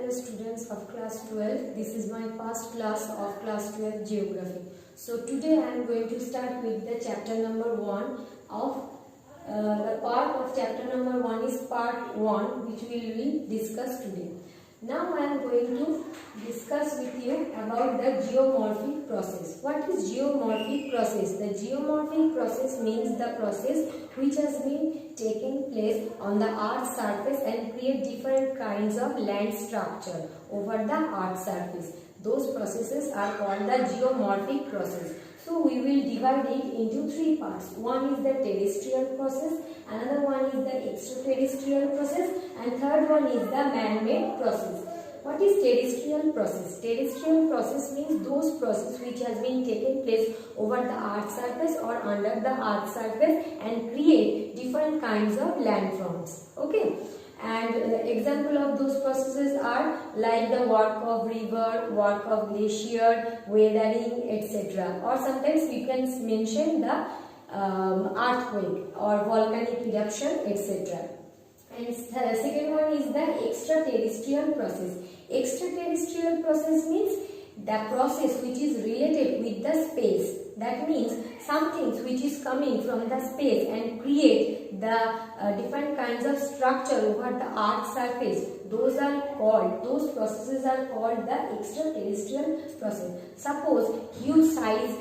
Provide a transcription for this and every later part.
Hello students of class 12. This is my first class of class 12 geography. So today I am going to start with the chapter number 1 of the part of chapter number 1 is part 1, which we will discuss today. Now I am going to discuss with you about the geomorphic process. What is geomorphic process? The geomorphic process means the process which has been taking place on the earth's surface and create different kinds of land structure over the earth's surface. Those processes are called the geomorphic process. So we will divide it into three parts. One is the terrestrial process, another one is the extraterrestrial process, and third one is the man-made process. What is terrestrial process? Terrestrial process means those processes which has been taking place over the earth's surface or under the earth's surface and create different kinds of landforms. Okay. And the example of those processes are like the work of river, work of glacier, weathering, etc. Or sometimes we can mention the earthquake or volcanic eruption, etc. And the second one is the extraterrestrial process. Extraterrestrial process means the process which is related with the space. That means something which is coming from the space and create the different kinds of structure over the earth's surface. Those processes are called the extraterrestrial process. Suppose huge size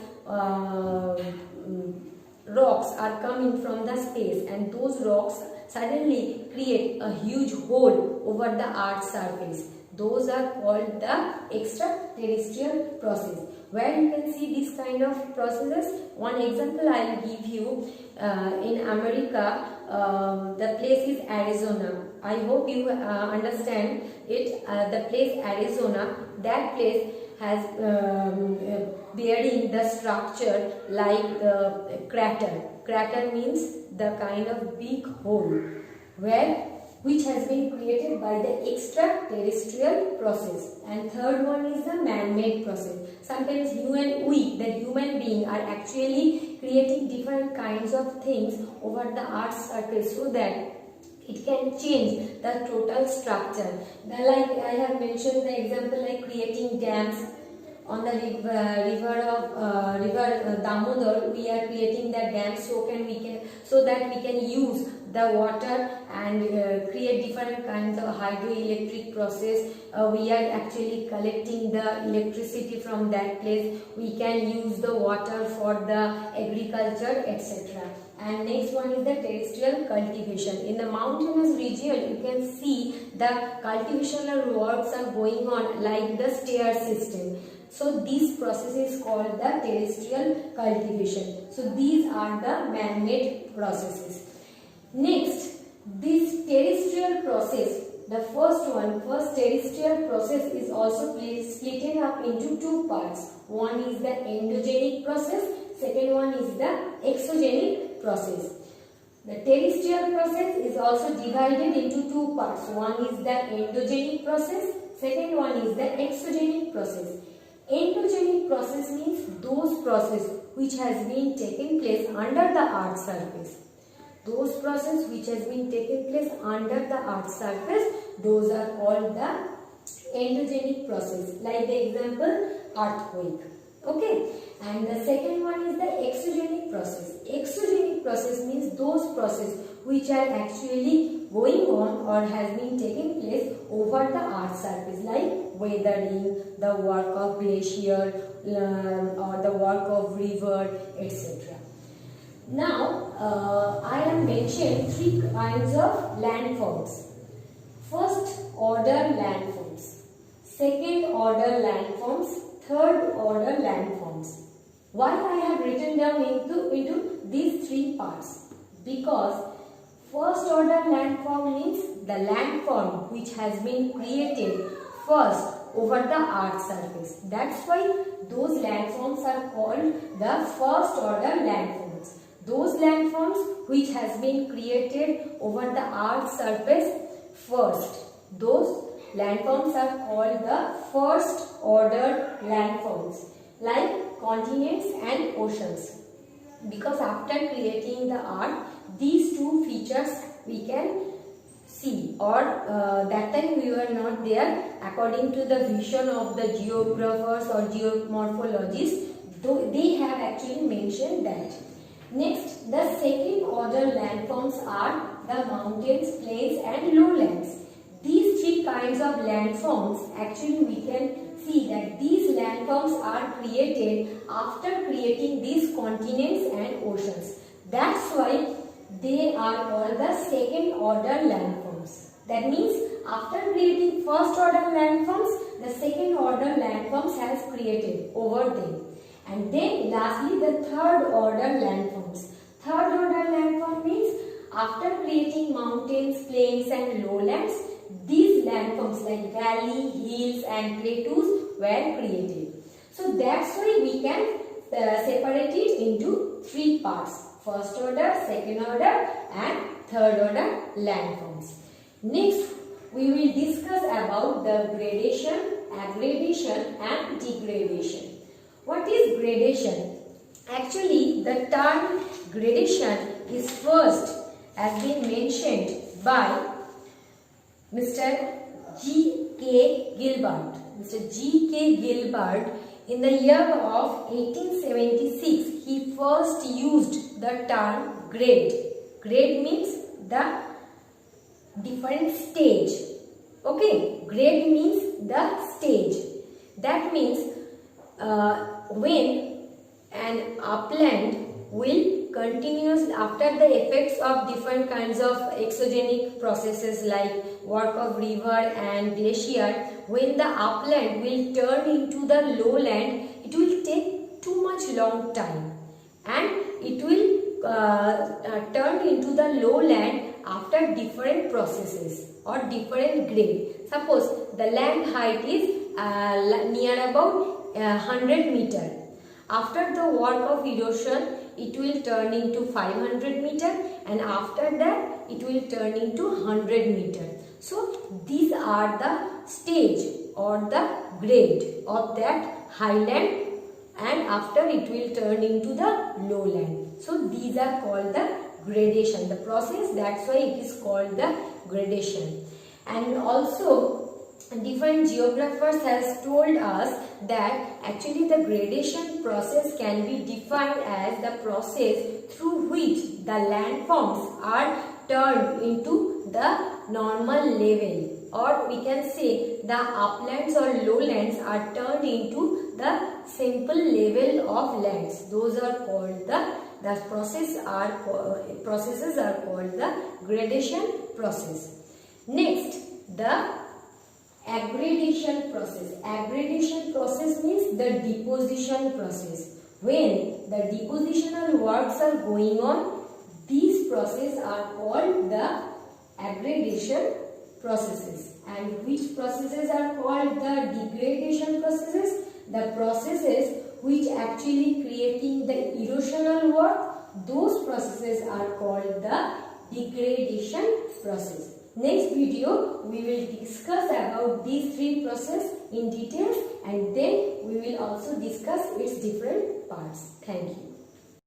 rocks are coming from the space and those rocks suddenly create a huge hole over the earth's surface. Those are called the extraterrestrial process. Where you can see this kind of processes, one example I will give you. In America, the place is Arizona. I hope you understand it. The place Arizona, that place has bearing the structure like the crater. Crater means the kind of big hole which has been created by the extraterrestrial process. And third one is the man-made process. Sometimes the human being are actually creating different kinds of things over the earth's surface so that it can change the total structure. Like I have mentioned the example like creating dams on the river Damodar. We are creating the dams so that we can use the water and create different kinds of hydroelectric process. We are actually collecting the electricity from that place. We can use the water for the agriculture, etc. And next one is the terrestrial cultivation. In the mountainous region, you can see the cultivational works are going on like the stair system. So this process is called the terrestrial cultivation. So these are the man-made processes. Next, this terrestrial process, the first terrestrial process is also split up into two parts. One is the endogenic process, second one is the exogenic process. The terrestrial process is also divided into two parts. One is the endogenic process, second one is the exogenic process. Endogenic process means those processes which has been taking place under the earth's surface. Those processes which has been taking place under the earth's surface, those are called the endogenic process. Like the example, earthquake. Okay. And the second one is the exogenic process. Exogenic process means those processes which are actually going on or has been taking place over the earth's surface, like weathering, the work of glacier or the work of river, etc. Now, I have mentioned three kinds of landforms. First order landforms, second order landforms, third order landforms. Why I have written down into these three parts? Because first order landform means the landform which has been created first over the earth's surface. That's why those landforms are called the first order landforms. Those landforms which has been created over the earth's surface first. Those landforms are called the first order landforms, like continents and oceans. Because after creating the earth, these two features we can see, or that time we were not there. According to the vision of the geographers or geomorphologists, though they have actually mentioned that. Next, the second order landforms are the mountains, plains and lowlands. These three kinds of landforms, actually we can see that these landforms are created after creating these continents and oceans. That's why they are called the second order landforms. That means after creating first order landforms, the second order landforms has created over them. And then lastly the third order landforms. Third order landform means after creating mountains, plains and lowlands, these landforms like valley, hills and plateaus were created. So that's why we can separate it into three parts. First order, second order and third order landforms. Next, we will discuss about the gradation, aggradation and degradation. What is gradation? Actually, the term gradation is first has been mentioned by Mr. G.K. Gilbert. Mr. G.K. Gilbert, in the year of 1876, he first used the term grade. Grade means the different stage. Okay, grade means the stage. That means when an upland will continuously, after the effects of different kinds of exogenic processes like work of river and glacier, when the upland will turn into the lowland, it will take too much long time and it will turn into the lowland after different processes or different grade. Suppose the land height is near about 100 meter. After the work of erosion, it will turn into 500 meter and after that it will turn into 100 meter. So these are the stage or the grade of that highland, and after it will turn into the lowland. So these are called the gradation, the process. That's why it is called the gradation. And also different geographers has told us that actually the gradation process can be defined as the process through which the landforms are turned into the normal level, or we can say the uplands or lowlands are turned into the simple level of lands. Those are called the processes are called the gradation process. Next, the aggradation process. Aggradation process means the deposition process. When the depositional works are going on, these processes are called the aggradation processes. And which processes are called the degradation processes? The processes which actually creating the erosional work, those processes are called the degradation process. Next video, we will discuss about these three processes in detail, and then we will also discuss its different parts. Thank you.